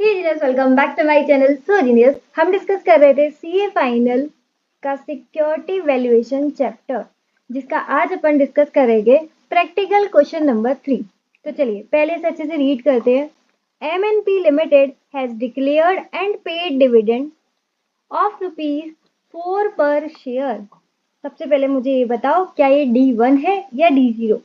Genius, welcome back to my channel so genius. हम discuss कर रहे थे सीए फाइनल का सिक्योरिटी वैल्यूएशन चैप्टर, जिसका आज अपन डिस्कस करेंगे प्रैक्टिकल क्वेश्चन नंबर 3। तो चलिए पहले से अच्छे से रीड करते हैं। MNP limited has declared and paid dividend of ₹4 पर शेयर। सबसे पहले मुझे ये बताओ, क्या ये D1 है या D0?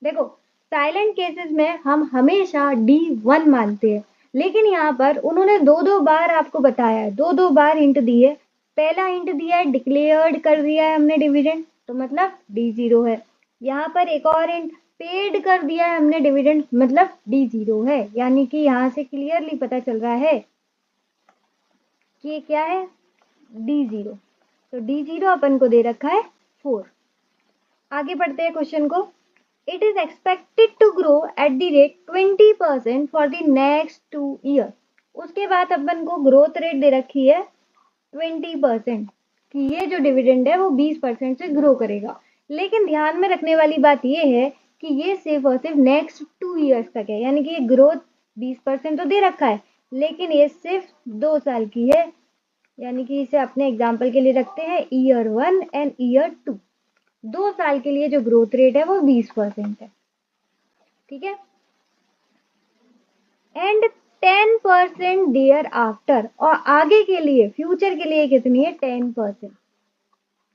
देखो, साइलेंट केसेस में हम हमेशा D1 मानते हैं, लेकिन यहाँ पर उन्होंने दो बार आपको बताया है, दो बार हिंट दिए। पहला हिंट दिया है डिक्लेयर्ड कर दिया है हमने डिविडेंड, तो मतलब D0 है। यहाँ पर एक और हिंट पेड कर दिया है हमने डिविडेंड, मतलब D0 है। यानी कि यहाँ से क्लियरली पता चल रहा है कि ये क्या है, D0। तो D0 अपन को दे रखा है 4। आगे बढ़ते हैं क्वेश्चन को। It is expected to grow at the rate 20% for the next 2 years। उसके बाद अपन को ग्रोथ रेट दे रखी है 20%, कि ये जो डिविडेंड है वो 20% से ग्रो करेगा। लेकिन ध्यान में रखने वाली बात ये है कि ये सिर्फ और सिर्फ नेक्स्ट 2 ईयर्स तक है। यानी कि ये ग्रोथ 20% तो दे रखा है, लेकिन ये सिर्फ 2 साल की है। यानी कि इसे अपने एग्जाम्पल के लिए रखते हैं ईयर 1 एंड ईयर 2। 2 साल के लिए जो ग्रोथ रेट है वो 20% है, ठीक है। एंड 10% देयर आफ्टर, और आगे के लिए फ्यूचर के लिए कितनी है, 10%।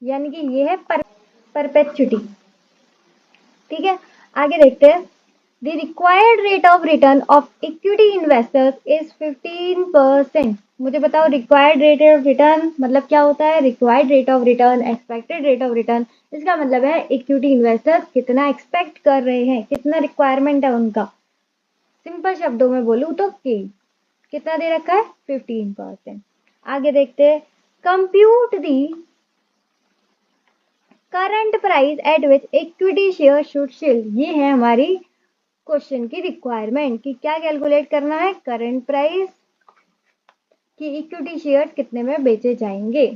यानी कि ये है परपेचुटी, ठीक है। आगे देखते हैं। The required rate of return of equity investors is 15%। मुझे बताओ, रिक्वायर्ड रेट ऑफ रिटर्न मतलब क्या होता है? Required rate of return, expected rate of return, इसका मतलब है इक्विटी इन्वेस्टर्स कितना एक्सपेक्ट कर रहे हैं, कितना रिक्वायरमेंट है उनका। सिंपल शब्दों में बोलूं तो के कितना दे रखा है, 15%। आगे देखते हैं। Compute the current price at which equity share should sell. ये है हमारी क्वेश्चन की रिक्वायरमेंट कि क्या कैलकुलेट करना है, करंट प्राइस कि इक्विटी शेयर कितने में बेचे जाएंगे।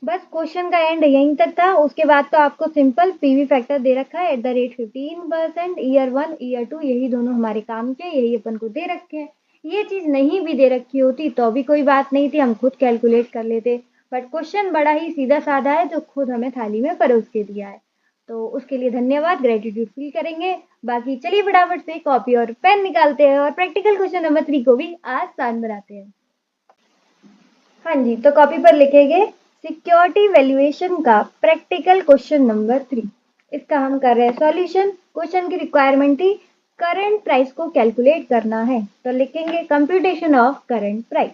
बस क्वेश्चन का एंड यहीं तक था। उसके बाद तो आपको सिंपल पीवी फैक्टर दे रखा है @ 15%, ईयर 1 ईयर 2 यही दोनों हमारे काम के, यही अपन को दे रखे हैं। ये चीज नहीं भी दे रखी होती तो भी कोई बात नहीं थी, हम खुद कैलकुलेट कर लेते। बट क्वेश्चन बड़ा ही सीधा साधा है जो खुद हमें थाली में परोस के दिया है, तो उसके लिए धन्यवाद, ग्रेटिट्यूड फील करेंगे। बाकी चलिए फटाफट से कॉपी और पेन निकालते हैं और प्रैक्टिकल क्वेश्चन नंबर 3 को भी आसान बनाते हैं। हाँ जी, तो कॉपी पर लिखेंगे सिक्योरिटी वैल्यूएशन का प्रैक्टिकल क्वेश्चन नंबर 3। इसका हम कर रहे हैं सॉल्यूशन। क्वेश्चन की रिक्वायरमेंट थी करंट प्राइस को कैलकुलेट करना है, तो लिखेंगे कंप्यूटेशन ऑफ करंट प्राइस।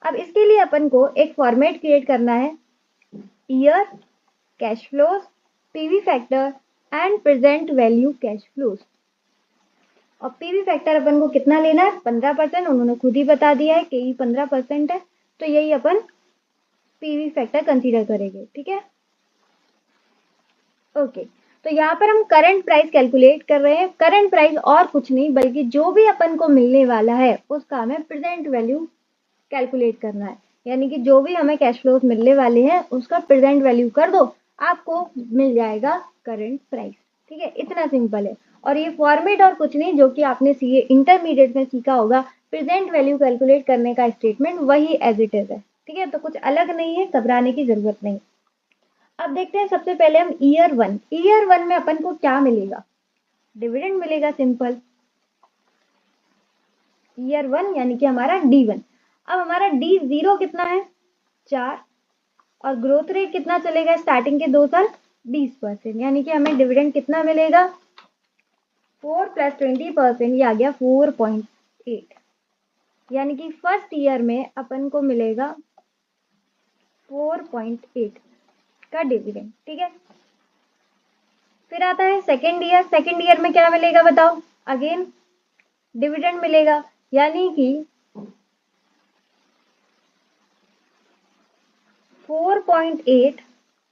अब इसके लिए अपन को एक फॉर्मेट क्रिएट करना है, year, cash flows, PV factor and present value cash flows. और पीवी फैक्टर अपन को कितना लेना है, 15%। उन्होंने खुद ही बता दिया है कि ये 15% है, तो यही अपन पीवी फैक्टर कंसीडर करेंगे, ठीक है। ओके, तो यहाँ पर हम करंट प्राइस कैलकुलेट कर रहे हैं। करंट प्राइस और कुछ नहीं बल्कि जो भी अपन को मिलने वाला है उसका हमें प्रेजेंट वैल्यू कैलकुलेट करना है। यानी कि जो भी हमें कैश फ्लोज मिलने वाले हैं उसका प्रेजेंट वैल्यू कर दो, आपको मिल जाएगा करंट प्राइस, ठीक है। इतना सिंपल है। और ये फॉर्मेट और कुछ नहीं, जो कि आपने सीए इंटरमीडिएट में सीखा होगा, प्रेजेंट वैल्यू कैलकुलेट करने का स्टेटमेंट वही एज इट इज है, ठीक है। तो कुछ अलग नहीं है, घबराने की जरूरत नहीं। अब देखते हैं, सबसे पहले हम ईयर 1। ईयर 1 में अपन को क्या मिलेगा, डिविडेंड मिलेगा, सिंपल। ईयर 1 यानी कि हमारा D1। अब हमारा D0 कितना है, 4। और ग्रोथ रेट कितना चलेगा स्टार्टिंग के 2 साल, 20%। यानी कि हमें डिविडेंड कितना मिलेगा, 4 + 20%, ये आ गया 4.8। यानी कि फर्स्ट ईयर में अपन को मिलेगा 4.8 का डिविडेंड, ठीक है। फिर आता है सेकेंड ईयर। सेकेंड ईयर में क्या मिलेगा बताओ, अगेन डिविडेंड मिलेगा। यानी कि 4.8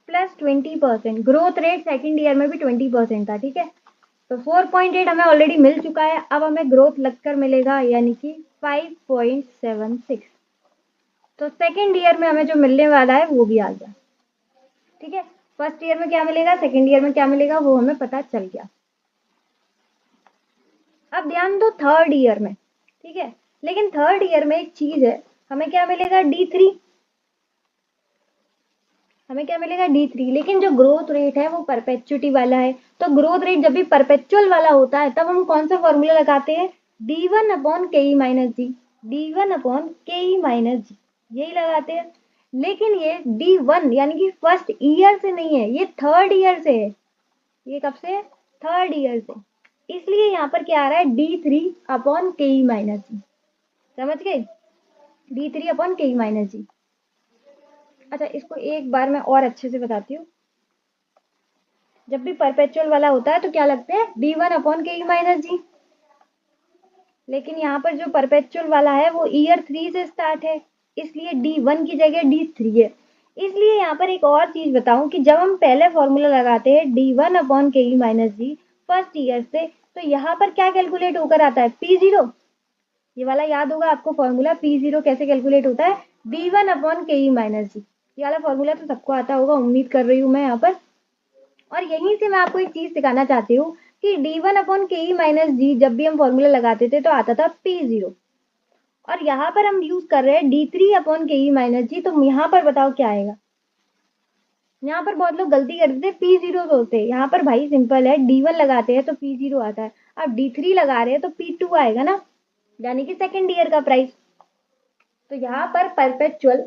+ 20%। ग्रोथ रेट सेकेंड ईयर में भी 20% था, ठीक है। तो 4.8 हमें ऑलरेडी मिल चुका है, अब हमें ग्रोथ लगकर मिलेगा यानी कि 5.76। तो सेकेंड ईयर में हमें जो मिलने वाला है वो भी आ गया, ठीक है। फर्स्ट ईयर में क्या मिलेगा, सेकेंड ईयर में क्या मिलेगा, वो हमें पता चल गया। अब ध्यान दो थर्ड ईयर में। ठीक है। लेकिन थर्ड ईयर में एक चीज है, हमें क्या मिलेगा, D3, हमें क्या मिलेगा, D3। लेकिन जो ग्रोथ रेट है वो परपेचुटी वाला है, तो ग्रोथ रेट जब भी परपेचुअल वाला होता है तब हम कौन सा फॉर्मूला लगाते हैं, D1/KE-G, D1/KE-G, यही लगाते हैं। लेकिन ये D1 यानी कि फर्स्ट ईयर से नहीं है, ये थर्ड ईयर से है। ये कब से है, थर्ड ईयर से। इसलिए यहाँ पर क्या आ रहा है, D3/KE-G। समझ गए, D3/KE-G। अच्छा, इसको एक बार मैं और अच्छे से बताती हूँ। जब भी परपेचुअल वाला होता है तो क्या लगते हैं, D1/KE-G। लेकिन यहाँ पर जो परपेचुअल वाला है वो ईयर 3 से स्टार्ट है, इसलिए D1 की जगह D3 है। इसलिए यहाँ पर एक और चीज बताऊं कि जब हम पहले फॉर्मूला लगाते हैं D1/KE-G फर्स्ट ईयर से, तो यहाँ पर क्या कैलकुलेट होकर आता है, P0। ये वाला याद होगा आपको फॉर्मूला, P0 कैसे कैलकुलेट होता है, D1/KE-G। ये वाला फॉर्मूला तो सबको आता होगा, उम्मीद कर रही हूँ मैं यहाँ पर। और यहीं से मैं आपको एक चीज सिखाना चाहती हूँ कि D1/KE-G जब भी हम फॉर्मूला लगाते थे तो आता था P0, और यहाँ पर हम यूज कर रहे हैं D3/KE-G, तो यहाँ पर बताओ क्या आएगा। यहाँ पर बहुत लोग गलती करते थे, P0 सोचते हैं। यहाँ पर भाई सिंपल है, D1 लगाते हैं तो P0 आता है, अब D3 लगा रहे हैं तो P2 आएगा ना, यानी कि सेकेंड ईयर का प्राइस। तो यहाँ पर परपेचुअल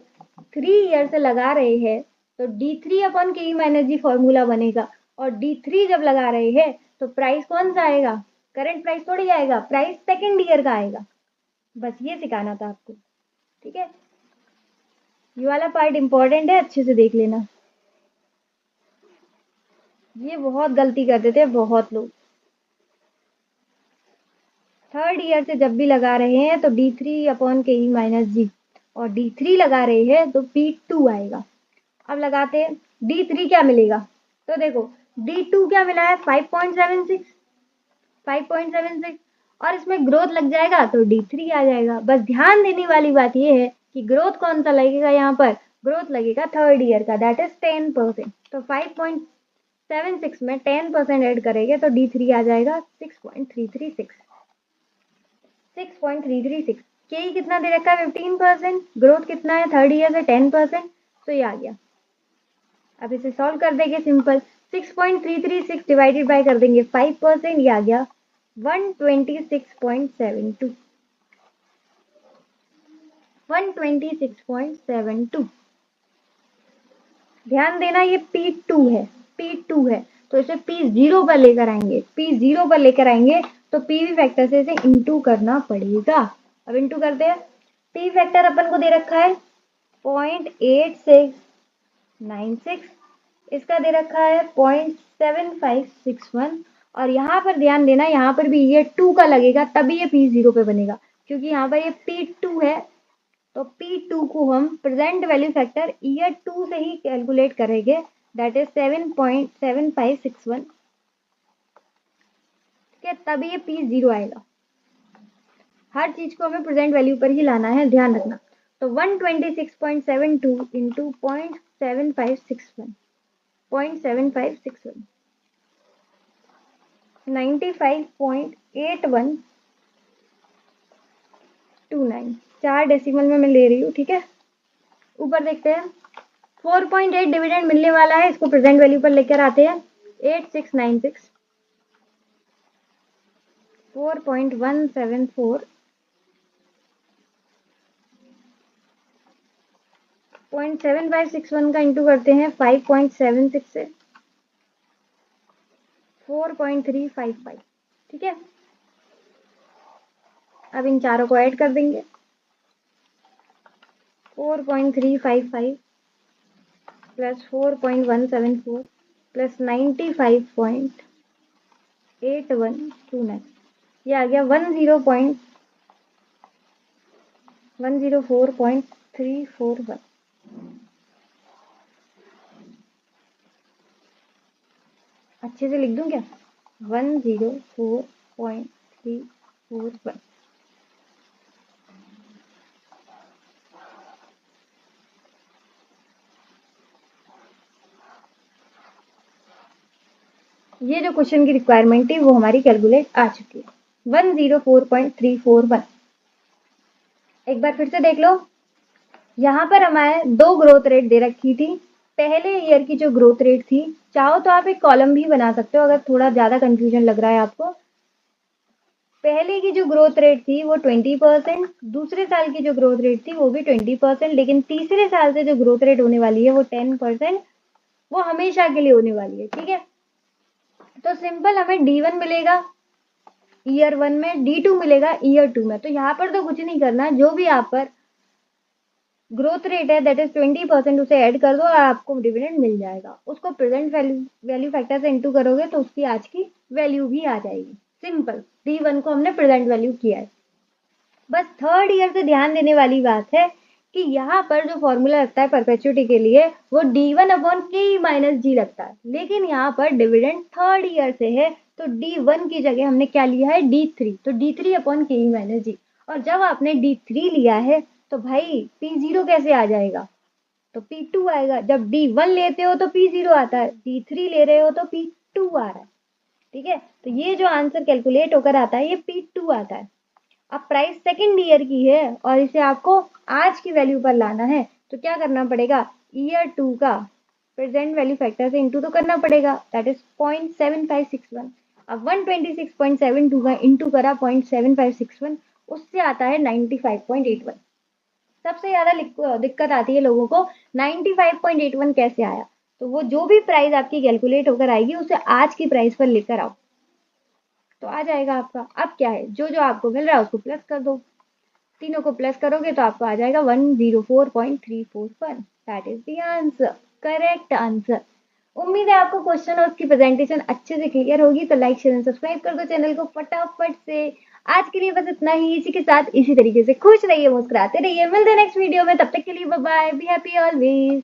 3 ईयर से लगा रहे हैं तो D3/KE-G फॉर्मूला बनेगा, और D3 जब लगा रहे हैं तो प्राइस कौन सा आएगा, करंट प्राइस थोड़ी आएगा, प्राइस सेकेंड ईयर का आएगा। बस ये सिखाना था आपको, ठीक है। ये वाला पार्ट इंपॉर्टेंट है, अच्छे से देख लेना। ये बहुत गलती करते थे बहुत लोग, थर्ड ईयर से जब भी लगा रहे हैं तो D3/KE-G, और D3 लगा रहे हैं तो P2 आएगा। अब लगाते हैं D3 क्या मिलेगा, तो देखो D2 क्या मिला है, 5.76, 5.76, और इसमें ग्रोथ लग जाएगा तो D3 आ जाएगा। बस ध्यान देने वाली बात ये है कि ग्रोथ कौन सा लगेगा, यहाँ पर ग्रोथ लगेगा थर्ड ईयर का, दैट इज 10%। तो 5.76 में 10% ऐड करेंगे तो D3 आ जाएगा 6.336, 6.336। के कितना दे रखा है, 15%, ग्रोथ कितना है थर्ड ईयर से 10%, तो ये आ गया। अब इसे सॉल्व कर देंगे, सिंपल 6.336 डिवाइडेड बाय कर देंगे 5%, ये आ गया 126.72, 126.72। ध्यान देना ये P2 है, P2 है, तो इसे P0 पर लेकर आएंगे, P0 पर लेकर आएंगे तो PV फैक्टर से इसे इंटू करना पड़ेगा। अब इंटू करते हैं, P फैक्टर अपन को दे रखा है 0.8696, इसका दे रखा है 0.7561, और यहाँ पर ध्यान देना, यहाँ पर भी ये 2 का लगेगा तभी ये P0 पे बनेगा, क्योंकि यहाँ पर ये P2 है। तो P2 को हम प्रेजेंट वैल्यू फैक्टर ईयर 2 से ही कैलकुलेट करेंगे, दैट इज 7.7561, ठीक है, तभी ये P0 आएगा। हर चीज को हमें प्रेजेंट वैल्यू पर ही लाना है, ध्यान रखना। तो 126.72 इंटू 0.7561, 0.7561, 95.8129, 4 डेसिमल में मैं ले रही हूँ, ठीक है। ऊपर देखते हैं, 4.8 डिविडेंड मिलने वाला है, इसको प्रेजेंट वैल्यू पर लेकर आते हैं, 8696, 4.174, 0.7561 का इंटू करते हैं 5.76 से, 4.355, ठीक है। अब इन चारों को ऐड कर देंगे, 4.355 प्लस 4.174 प्लस 95.8129, ये आ गया 104.341। अच्छे से लिख दूं क्या, 104.341। ये जो क्वेश्चन की रिक्वायरमेंट थी वो हमारी कैलकुलेट आ चुकी है, 104.341। एक बार फिर से देख लो, यहाँ पर हमारे दो ग्रोथ रेट दे रखी थी। पहले ईयर की जो ग्रोथ रेट थी, चाहो तो आप एक कॉलम भी बना सकते हो अगर थोड़ा ज़्यादा कंफ्यूजन लग रहा है आपको। पहले की जो ग्रोथ रेट थी वो 20%, दूसरे साल की जो ग्रोथ रेट थी वो भी 20%, लेकिन तीसरे साल से जो ग्रोथ रेट होने वाली है वो 10%, वो हमेशा के लिए होने वाली है। ठीक है, तो सिंपल हमें D1 मिलेगा ईयर 1 में, D2 मिलेगा ईयर 2 में। तो यहाँ पर तो कुछ नहीं करना, जो भी यहाँ पर ग्रोथ रेट है दैट इज 20%, उसे ऐड कर दो और आपको डिविडेंड मिल जाएगा। उसको प्रेजेंट वैल्यू फैक्टर से इंटू करोगे तो उसकी आज की वैल्यू भी आ जाएगी। सिंपल, D1 को हमने प्रेजेंट वैल्यू किया है। बस थर्ड ईयर से ध्यान देने वाली बात है कि यहाँ पर जो फॉर्मूला लगता है परपेचुइटी के लिए वो D1/KE-G लगता है, लेकिन यहाँ पर डिविडेंड थर्ड ईयर से है तो D1 की जगह हमने क्या लिया है, D3, तो D3/KE-G। और जब आपने D3 लिया है तो भाई P0 कैसे आ जाएगा, तो P2 आएगा। जब D1 लेते हो तो P0 आता है, D3 ले रहे हो तो P2 आ रहा है। ठीक है, तो ये जो आंसर कैलकुलेट होकर आता है ये P2 आता है। अब प्राइस सेकंड ईयर की है और इसे आपको आज की वैल्यू पर लाना है, तो क्या करना पड़ेगा, ईयर 2 का प्रेजेंट वैल्यू फैक्टर से इंटू तो करना पड़ेगा, दैट इज 0.7561। अब 126.72 का इंटू करा 0.7561, उससे आता है 95.81। सबसे ज्यादा दिक्कत आती है लोगों को 95.81 कैसे आया, तो वो जो भी प्राइस आपकी कैलकुलेट होकर आएगी उसे आज की प्राइस पर लेकर आओ तो आ जाएगा आपका। अब क्या है, जो जो आपको मिल रहा है उसको प्लस कर दो, तीनों को प्लस करोगे तो आपको आ जाएगा 104.341। That is the answer, correct answer. उम्मीद है आपको क्वेश्चन और उसकी प्रेजेंटेशन अच्छे से क्लियर होगी, तो लाइक शेयर एंड सब्सक्राइब कर दो चैनल को फटाफट से। आज के लिए बस इतना ही, इसी के साथ इसी तरीके से खुश रहिए, मुस्कुराते रहिए। मिलते हैं नेक्स्ट वीडियो में, तब तक के लिए bye bye, be happy always.